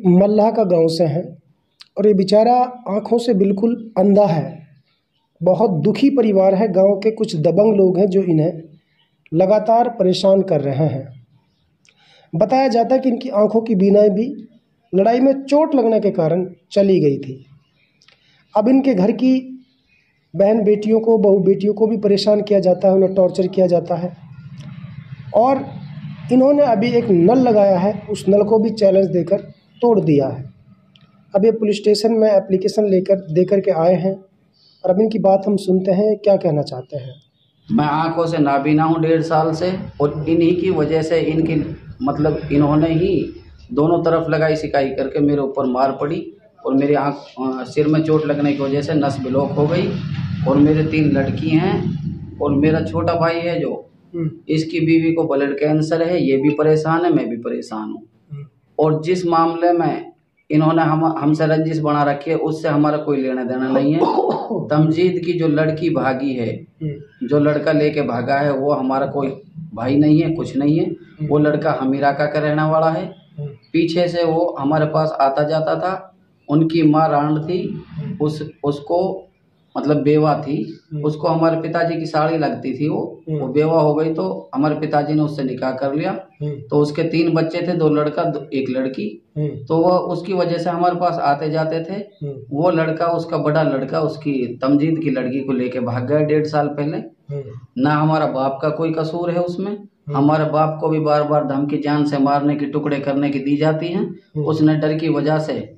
मल्लाह का गांव से हैं और ये बेचारा आंखों से बिल्कुल अंधा है। बहुत दुखी परिवार है। गांव के कुछ दबंग लोग हैं जो इन्हें लगातार परेशान कर रहे हैं। बताया जाता है कि इनकी आंखों की बीनाई भी लड़ाई में चोट लगने के कारण चली गई थी। अब इनके घर की बहन बेटियों को, बहू बेटियों को भी परेशान किया जाता है, उन्हें टॉर्चर किया जाता है। और इन्होंने अभी एक नल लगाया है, उस नल को भी चैलेंज देकर तोड़ दिया है। अब ये पुलिस स्टेशन में एप्लीकेशन देकर के आए हैं और अब इनकी बात हम सुनते हैं क्या कहना चाहते हैं। मैं आंखों से नाबीना हूँ 1.5 साल से और इन्हीं की वजह से इन्होंने ही दोनों तरफ लगाई सिकाई करके मेरे ऊपर मार पड़ी और मेरी सिर में चोट लगने की वजह से नस ब्लॉक हो गई। और मेरे 3 लड़की हैं और मेरा छोटा भाई है जो इसकी बीवी को ब्लड कैंसर है, ये भी परेशान है, मैं भी परेशान हूँ। और जिस मामले में इन्होंने हमसे रंजिश बना रखी है उससे हमारा कोई लेना देना नहीं है। तमजीद की जो लड़की भागी है, जो लड़का लेके भागा है, वो हमारा कोई भाई नहीं है, कुछ नहीं है। वो लड़का हमीराका का रहने वाला है। पीछे से वो हमारे पास आता जाता था। उनकी माँ रांड थी, उसको मतलब बेवा थी, उसको हमारे पिताजी की साड़ी लगती थी। वो बेवा हो गई तो हमारे पिताजी ने उससे निकाह कर लिया। तो उसके 3 बच्चे थे, 2 लड़का 1 लड़की। तो वह उसकी वजह से हमारे पास आते जाते थे। वो लड़का, उसका बड़ा लड़का, उसकी तमजीद की लड़की को लेके भाग गया 1.5 साल पहले। ना हमारा बाप का कोई कसूर है उसमें। हमारे बाप को भी बार बार धमकी जान से मारने की, टुकड़े करने की दी जाती हैं। उसने डर की वजह से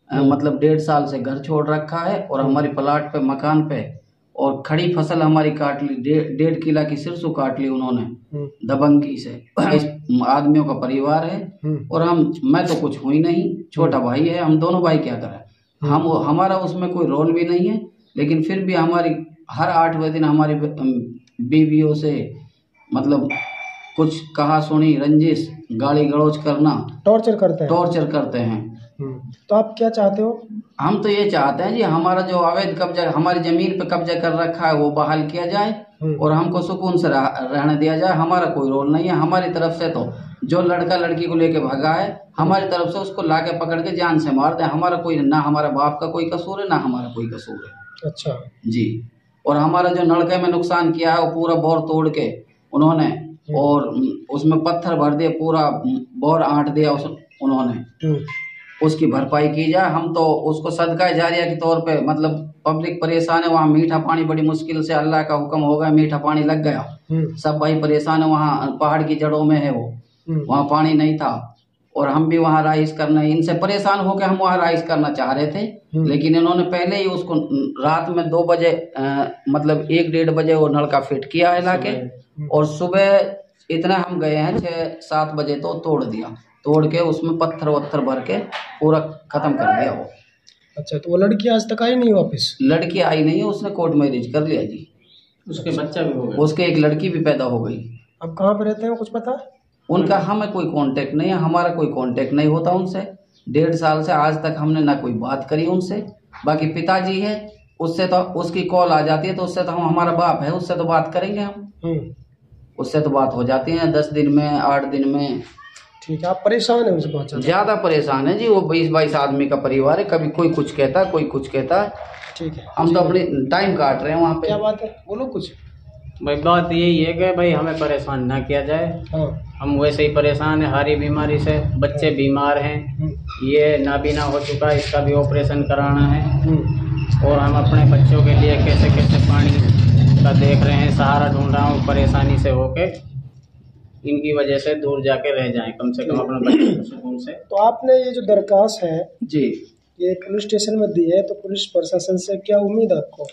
मतलब 1.5 साल से घर छोड़ रखा है और हमारी प्लाट पे, मकान पे और खड़ी फसल हमारी काट ली। 1.5 किला की सिरसू काट ली उन्होंने दबंगी से। इस आदमियों का परिवार है और मैं तो कुछ हुई नहीं, छोटा भाई है, हम दोनों भाई क्या करें। हमारा उसमें कोई रोल भी नहीं है, लेकिन फिर भी हमारी हर 8वें दिन हमारी बीवियों से मतलब कुछ कहा सुनी, रंजिश, गाली गलौज करना, टॉर्चर करते हैं। तो आप क्या चाहते हो? हम तो ये चाहते हैं जी, हमारा जो अवैध कब्जा, हमारी जमीन पे कब्जा कर रखा है, वो बहाल किया जाए और हमको सुकून से रहने दिया जाए। हमारा कोई रोल नहीं है। हमारी तरफ से तो जो लड़का लड़की को लेके भागा है, हमारी तरफ से उसको लाके पकड़ के जान से मार दे। हमारा कोई, ना हमारा बाप का कोई कसूर है, ना हमारा कोई कसूर है। अच्छा जी। और हमारा जो नलके में नुकसान किया है वो पूरा बोर तोड़ के उन्होंने और उसमें पत्थर भर दिए, पूरा बोर आंट दिया उन्होंने। उसकी भरपाई की जाए। हम तो उसको सदका जारिया के तौर पे, मतलब पब्लिक परेशान है। वहाँ मीठा पानी बड़ी मुश्किल से, अल्लाह का हुक्म हो गया, मीठा पानी लग गया। सब भाई परेशान है। वहाँ पहाड़ की जड़ों में है वो, वहाँ पानी नहीं था और हम भी वहाँ राइस करना, इनसे परेशान होकर हम वहाँ राइस करना चाह रहे थे। लेकिन इन्होंने पहले ही उसको रात में 2 बजे मतलब 1-1.5 बजे वो नलका फिट किया है लाके, और सुबह इतना हम गए हैं 6-7 बजे तो तोड़ के उसमें पत्थर वत्थर भर के पूरा खत्म कर दिया वो। अच्छा, तो वो लड़की आज तक आई नहीं वापस? लड़की आई नहीं है, उसने कोर्ट मैरिज कर लिया जी। उसके बच्चा भी हो गया, उसके एक लड़की भी पैदा हो गई। अब कहाँ पे रहते हैं कुछ पता? उनका हमें कोई कांटेक्ट नहीं है, हमारा कोई कांटेक्ट नहीं होता उनसे। 1.5 साल से आज तक हमने ना कोई बात करी उनसे। बाकी पिताजी है, उससे तो उसकी कॉल आ जाती है तो उससे तो हमारा बाप है, उससे तो बात करेंगे हम। उससे तो बात हो जाती है 10 दिन में, 8 दिन में। ठीक है, आप परेशान है उनसे बहुत ज्यादा परेशान है जी। वो 20-22 आदमी का परिवार है, कभी कोई कुछ कहता है, कोई कुछ कहता है। ठीक है, हम तो अपनी टाइम काट रहे हैं वहाँ पे। क्या बात है, बोलो कुछ। भाई बात यही है कि भाई हमें परेशान ना किया जाए। हम वैसे ही परेशान है, हारी बीमारी से, बच्चे बीमार हैं, ये नाबीना हो चुका है, इसका भी ऑपरेशन कराना है। और हम अपने बच्चों के लिए कैसे कैसे पानी का देख रहे हैं, सहारा ढूंढ रहा हूँ परेशानी से होके। इनकी वजह से दूर जाके रह जाएं कम से कम अपने बच्चों के सुकून से। तो आपने ये जो दरखास्त है जी, ये पुलिस स्टेशन में दी है, तो पुलिस प्रशासन से क्या उम्मीद है आपको?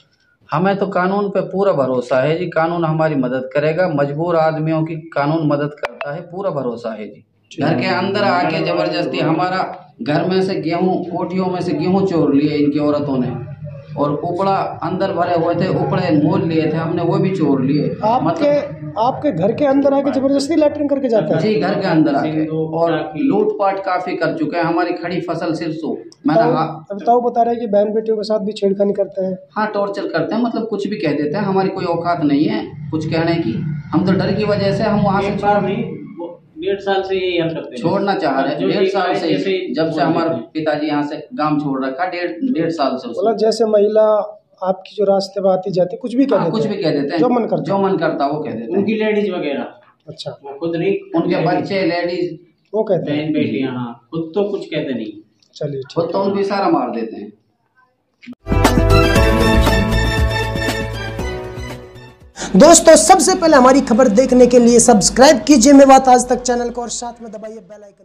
हमें तो कानून पे पूरा भरोसा है जी। कानून हमारी मदद करेगा। मजबूर आदमियों की कानून मदद करता है, पूरा भरोसा है जी। घर के अंदर आके जबरदस्ती हमारा घर में से गेहूं, कोठियों में से गेहूं चोर लिए इनकी औरतों ने, और उपड़ा अंदर भरे हुए थे, उपड़े मोल लिए थे हमने, वो भी चोर लिए। आपके घर के अंदर आके जबरदस्ती लैट्रिन करके जाता है? जी, घर के अंदर आके, और लूटपाट काफी कर चुके हैं। हमारी खड़ी फसल सिरसू, मैंने तो बता रहे हैं कि बहन बेटियों के साथ भी छेड़खानी करते हैं। हाँ, टॉर्चर करते हैं, मतलब कुछ भी कह देते हैं। हमारी कोई औकात नहीं है कुछ कहने की। हम तो डर की वजह से हम वहाँ से 1 1.5 साल से यही हरकत है। छोड़ना चाह रहे हैं 1.5 साल से, जब से हमारे पिताजी यहाँ से गांव छोड़ रखा 1.5 साल से। मतलब जैसे महिला आपकी जो रास्ते में आती जाती कुछ भी कह देते हैं, कुछ भी कह देते हैं, जो मन करता वो कह देते हैं। उनकी लेडीज वगैरह, अच्छा, वो खुद नहीं, उनके बच्चे लेडीज वो कहते हैं, बहन बेटियां, हाँ, खुद तो कुछ कहते नहीं। चलिए खुद तो उनको इशारा मार देते हैं। दोस्तों, सबसे पहले हमारी खबर देखने के लिए सब्सक्राइब कीजिए मेवात आज तक चैनल को और साथ में दबाइए बेल आइकन।